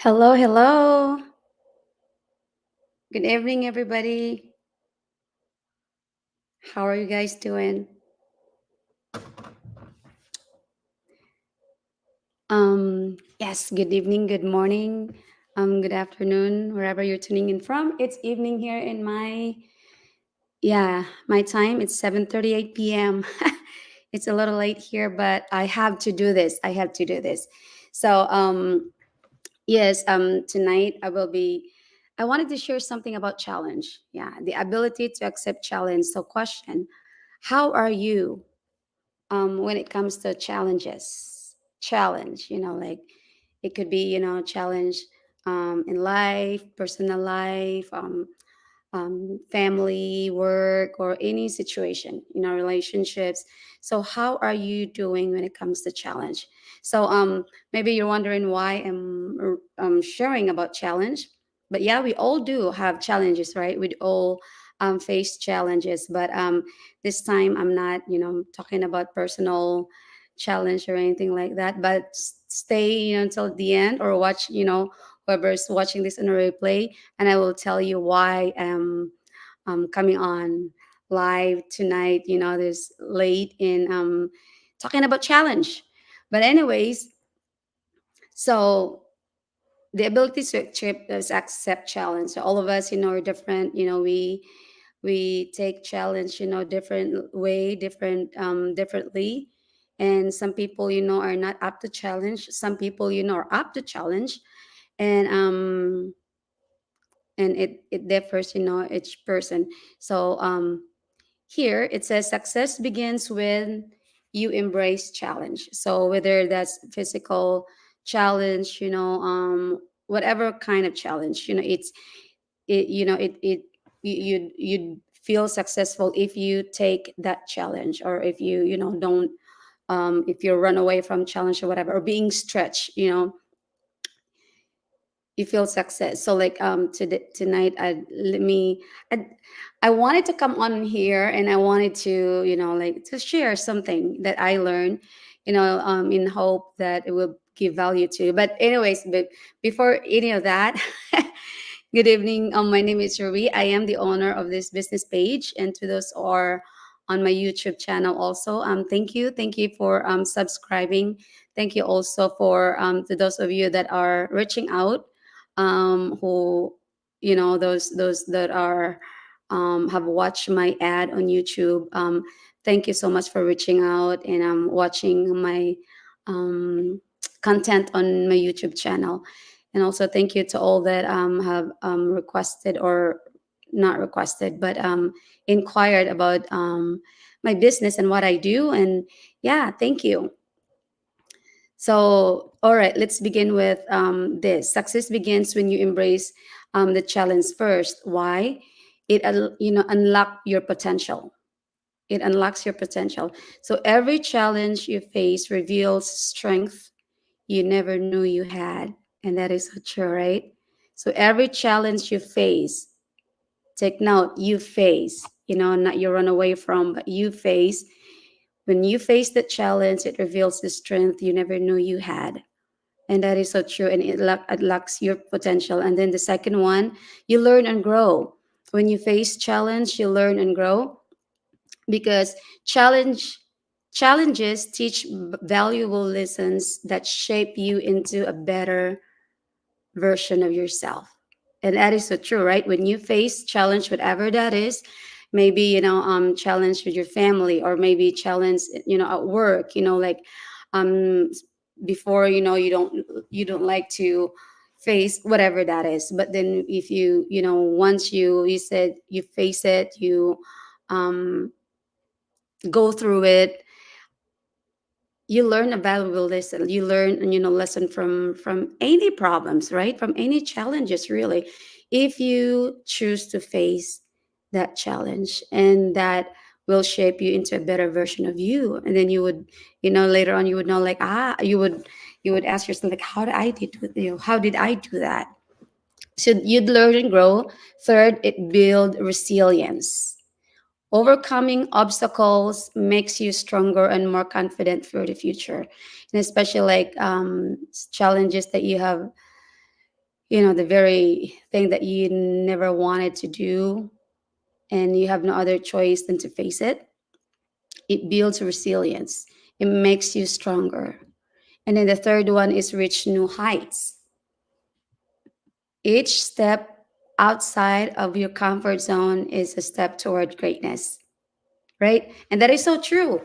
Hello, hello. Good evening, everybody. How are you guys doing? Yes, good evening, good morning, good afternoon, wherever you're tuning in from. It's evening here in my time. It's 7:38 p.m. It's a little late here, but I have to do this. I have to do this. So, yes, tonight I wanted to share something about challenge. Yeah, the ability to accept challenge. So, question: how are you when it comes to challenge, like it could be, challenge in life, personal life, family, work, or any situation, relationships. So how are you doing when it comes to challenge? So maybe you're wondering why I'm sharing about challenge. But yeah, we all do have challenges, right? We all face challenges, but this time I'm not, talking about personal challenge or anything like that, but stay, until the end, or watch, whoever's watching this in a replay, and I will tell you why I'm coming on live tonight, this late in talking about challenge. But anyways, so the ability to accept challenge. So all of us, are different. We take challenge, different way, differently. And some people, are not up to challenge. Some people, are up to challenge, and it differs, each person. So here it says success begins when you embrace challenge. So whether that's physical challenge, whatever kind of challenge, it you know it you'd feel successful if you take that challenge, or if you know don't if you run away from challenge or whatever, or being stretched, you feel success. So like tonight I, I wanted to come on here, and I wanted to, like, to share something that I learned, in hope that it will give value to you. But anyways, but before any of that, good evening. My name is Ruby. I am the owner of this business page, and to those who are on my YouTube channel also, thank you for subscribing. Thank you also for to those of you that are reaching out, who, those that are have watched my ad on YouTube. Thank you so much for reaching out and watching my um, content on my YouTube channel. And also thank you to all that have requested, or not requested, but inquired about my business and what I do. And yeah, thank you. So, all right, let's begin with this. Success begins when you embrace the challenge first. Why? Unlock your potential. It unlocks your potential. So every challenge you face reveals strength you never knew you had. And that is so true, right? So every challenge you face, take note, you face, not you run away from, but you face. When you face the challenge, it reveals the strength you never knew you had. And that is so true. And it unlocks your potential. And then the second one, you learn and grow. When you face challenge, you learn and grow, because challenges teach valuable lessons that shape you into a better version of yourself. And that is so true, right? When you face challenge, whatever that is, maybe, challenge with your family, or maybe challenge, at work, like um before, you don't like to face whatever that is. But then if once you said you face it, you um go through it, you learn a valuable lesson. You learn, lesson from any problems, right? From any challenges, really, if you choose to face that challenge, and that will shape you into a better version of you. And then you would, later on, you would know, like, you would ask yourself, like, how did I do that? So you'd learn and grow. Third, it build resilience. Overcoming obstacles makes you stronger and more confident for the future. And especially like challenges that you have the very thing that you never wanted to do, and you have no other choice than to face it. It builds resilience, it makes you stronger. And then the third one is reach new heights. Each step outside of your comfort zone is a step toward greatness, right? And that is so true,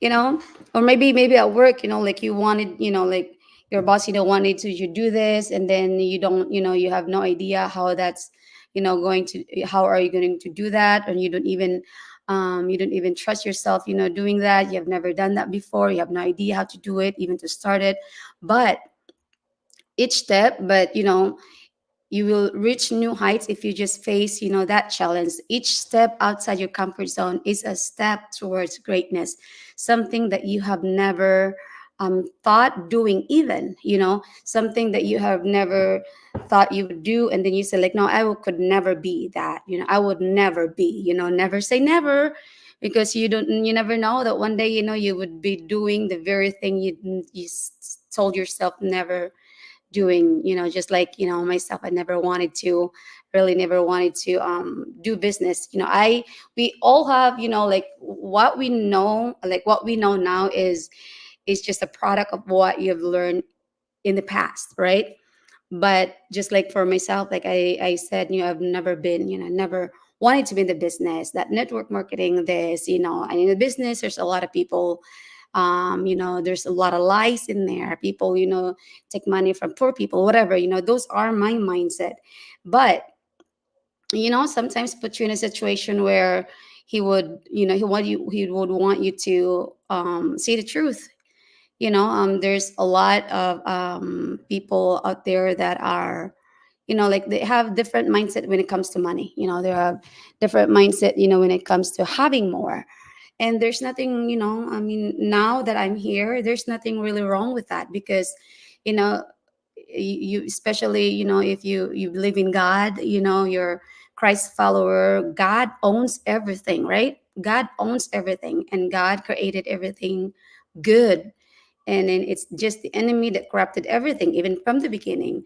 you know. Or maybe at work, like you wanted, like your boss, wanted to you do this, and then you don't, you have no idea how that's, going to, how are you going to do that, and you don't even trust yourself, doing that. You have never done that before, you have no idea how to do it, even to start it. But each step, but you will reach new heights if you just face, that challenge. Each step outside your comfort zone is a step towards greatness, something that you have never thought doing, even, something that you have never thought you would do, and then you say like, no, could never be that, I would never be, never say never, because you never know that one day, you would be doing the very thing you told yourself never doing. Just like, myself, I never wanted to, really never wanted to do business. We all have, like what we know now is just a product of what you've learned in the past, right? But just like for myself, like I said, I've never been, never wanted to be in the business, that network marketing, this, and in the business there's a lot of people, there's a lot of lies in there. People, take money from poor people, whatever, those are my mindset. But sometimes put you in a situation where he would want you to see the truth. There's a lot of people out there that are, like they have different mindset when it comes to money. They have different mindset, when it comes to having more. And there's nothing, I mean, now that I'm here, there's nothing really wrong with that, because you know you, especially, if you believe in God, you're Christ follower, God owns everything, right? God owns everything, and God created everything good. And then it's just the enemy that corrupted everything, even from the beginning.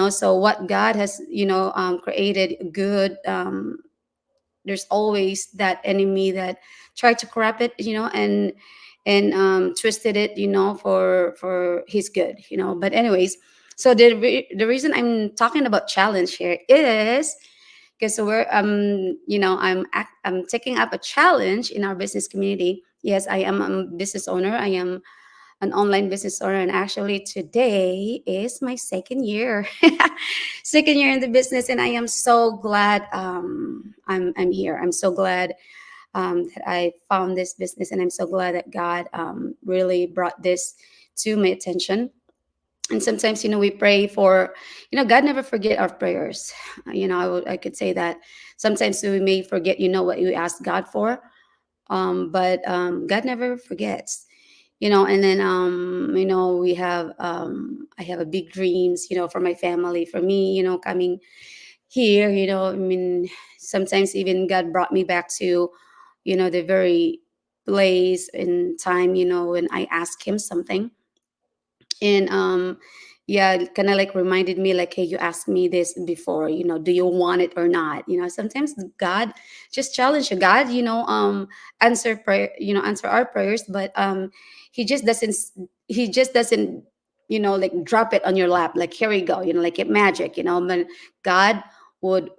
So what God has, created good, there's always that enemy that tried to corrupt it, and twisted it, for his good. But anyways, so the reason I'm talking about challenge here is because I'm taking up a challenge in our business community. Yes, I am a business owner. I am an online business owner, and actually today is my second year. Second year in the business, and I am so glad, I'm here. I'm so glad that I found this business, and I'm so glad that God really brought this to my attention. And sometimes, we pray for, God never forget our prayers. I could say that sometimes we may forget, what we asked God for, but God never forgets. And then we have, I have a big dreams, for my family, for me, coming here. I mean, sometimes even God brought me back to, the very place and time, when I asked him something. And yeah, kind of like reminded me like, hey, you asked me this before, do you want it or not? Sometimes God just challenge you. God, answer prayer, answer our prayers, but he just doesn't he just doesn't, like drop it on your lap, like here we go, like it magic. But God would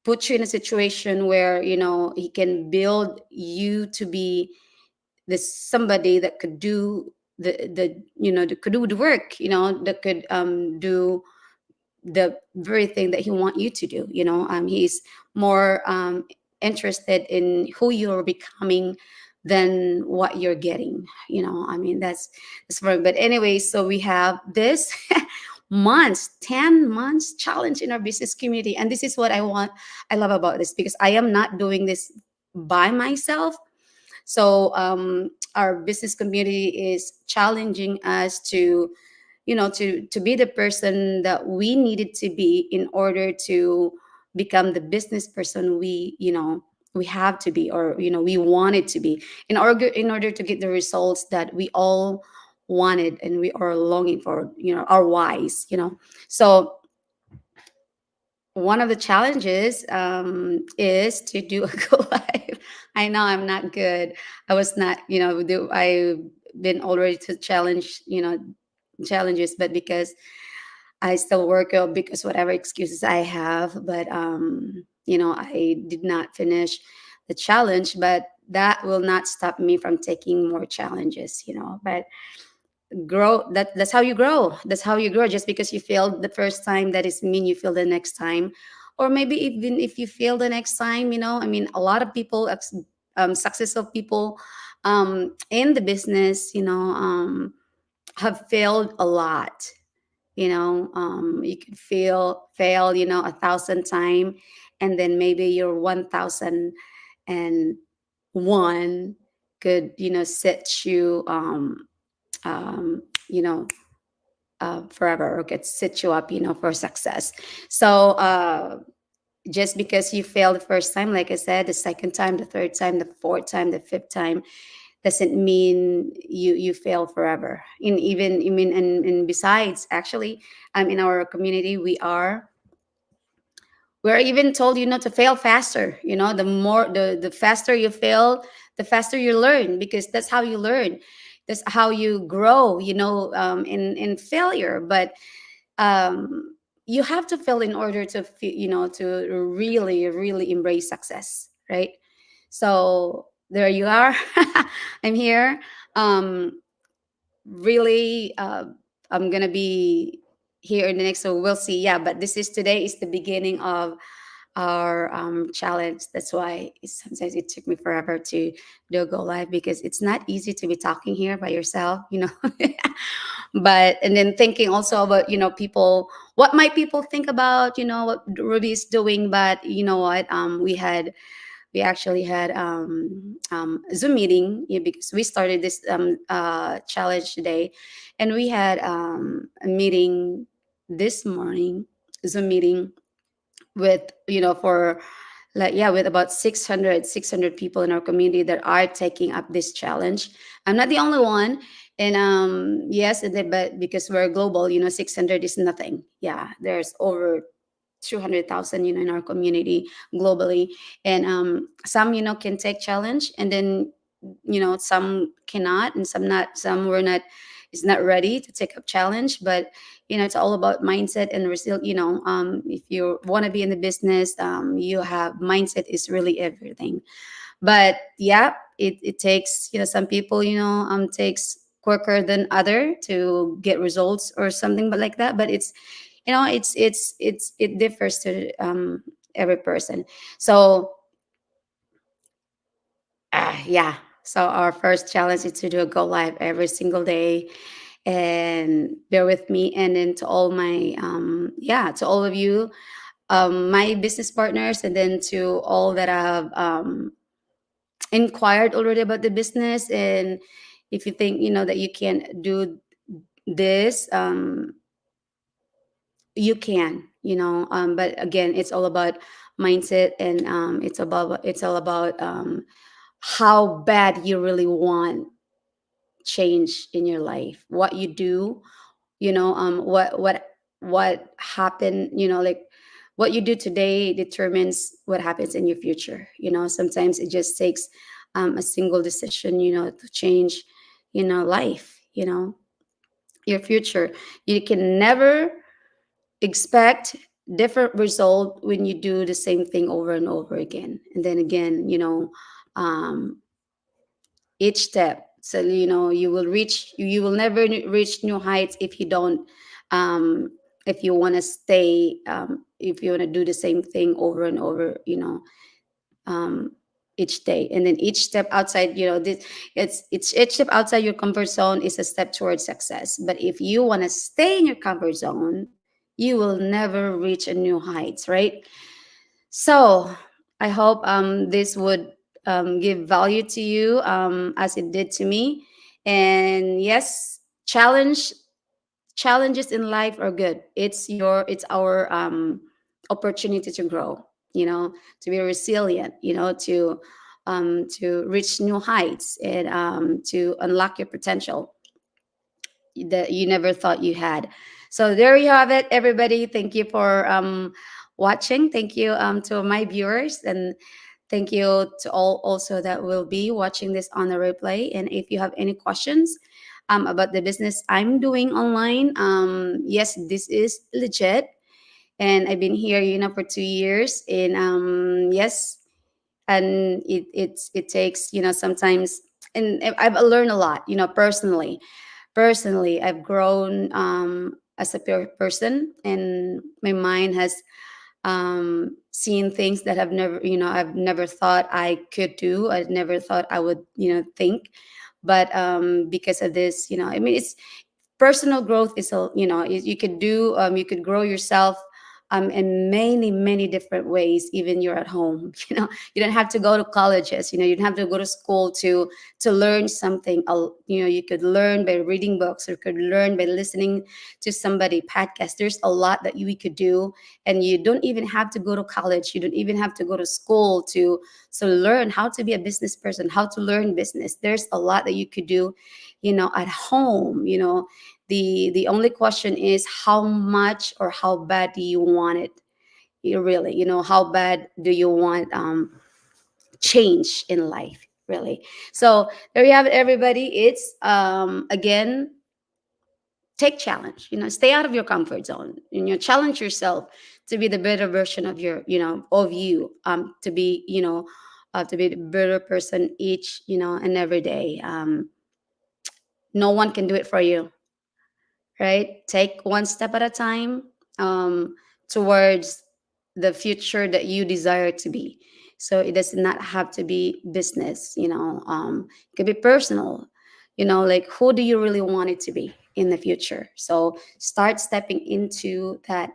put you in a situation where, he can build you to be this somebody that could do that could do the work, that could do the very thing that he want you to do. He's more interested in who you're becoming than what you're getting. I mean, that's very. But anyway, so we have this months 10 months challenge in our business community, and this is what I love about this, because I am not doing this by myself. So our business community is challenging us to, to be the person that we needed to be in order to become the business person we have to be, or we wanted to be, in order to get the results that we all wanted and we are longing for, our whys. So one of the challenges is to do a go live. I know I'm not good. I was not, I've been already to challenge, challenges, but because I still work out because whatever excuses I have, but I did not finish the challenge, but that will not stop me from taking more challenges, but grow, that's how you grow. That's how you grow. Just because you failed the first time, that is mean you fail the next time. Or maybe even if you fail the next time, I mean, a lot of people, successful people in the business, have failed a lot. You could fail 1,000 times, and then maybe your 1,001 could set you um, you know forever, or could set you up for success. So just because you failed the first time, like I said, the second time, the third time, the fourth time, the fifth time, doesn't mean you fail forever. And even, I mean, and besides, actually, in our community, we're even told, to fail faster. The faster you fail, the faster you learn, because that's how you learn. That's how you grow, in failure. But um, you have to fail in order to, to really, really embrace success, right? So there you are. I'm here. Really, I'm gonna be here in the next. So we'll see. Yeah, but this is today is the beginning of our challenge. That's why sometimes it took me forever to do go live, because it's not easy to be talking here by yourself. But and then thinking also about, people, what might people think about, what Ruby is doing. But you know what, we actually had Zoom meeting, because we started this challenge today, and we had a meeting this morning, Zoom meeting, with, for, like, yeah, with about 600 people in our community that are taking up this challenge. I'm not the only one. And yes, but because we're global, 600 is nothing. Yeah, there's over 200,000, in our community globally. And some, can take challenge, and then, some cannot, and some were not, is not ready to take up challenge. But it's all about mindset and resilience. If you want to be in the business, you have mindset is really everything. But yeah, it takes, some people, takes quicker than other to get results or something, but like that. But it differs to every person. So yeah, so our first challenge is to do a go live every single day. And bear with me. And then to all my yeah, to all of you, my business partners, and then to all that have inquired already about the business. And if you think, that you can do this, you can, but again, it's all about mindset. And it's all about how bad you really want change in your life, what you do, what happened, like what you do today determines what happens in your future. Sometimes it just takes a single decision, to change, life, your future. You can never expect different result when you do the same thing over and over again. And then again, um, each step, so you will never reach new heights if you don't, um, if you want to stay, if you want to do the same thing over and over, um, each day. And then each step outside, it's each step outside your comfort zone is a step towards success. But if you want to stay in your comfort zone, you will never reach a new heights, right? So I hope this would give value to you, as it did to me. And yes, challenges in life are good. It's our opportunity to grow, to be resilient, to reach new heights, and to unlock your potential that you never thought you had. So there you have it, everybody. Thank you for watching. Thank you to my viewers, and thank you to all also that will be watching this on the replay. And if you have any questions about the business I'm doing online, yes, this is legit. And I've been here, for 2 years. And yes, and it takes, sometimes, and I've learned a lot, personally. I've grown as a person, and my mind has seen things that I've never thought I could do. I never thought I would, think. But because of this, I mean, it's personal growth is a, you could do, you could grow yourself in many many different ways. Even you're at home, you don't have to go to colleges, you don't have to go to school to learn something. You could learn by reading books, or you could learn by listening to somebody podcast. There's a lot that we could do, and you don't even have to go to college, you don't even have to go to school to learn how to be a business person, how to learn business. There's a lot that you could do, at home. The only question is, how much or how bad do you want it? You really, how bad do you want change in life, really? So there you have it, everybody. It's again, take challenge, stay out of your comfort zone, challenge yourself to be the better version of of you, to be the better person each, and every day. No one can do it for you, right? Take one step at a time, towards the future that you desire to be. So it does not have to be business, it could be personal, like, who do you really want it to be in the future? So start stepping into that,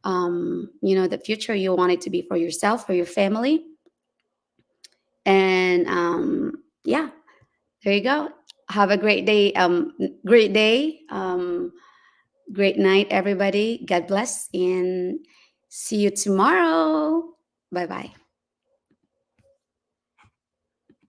the future you want it to be for yourself, for your family. And yeah, there you go. Have a great day. Great day. Great night, everybody. God bless, and see you tomorrow. Bye bye.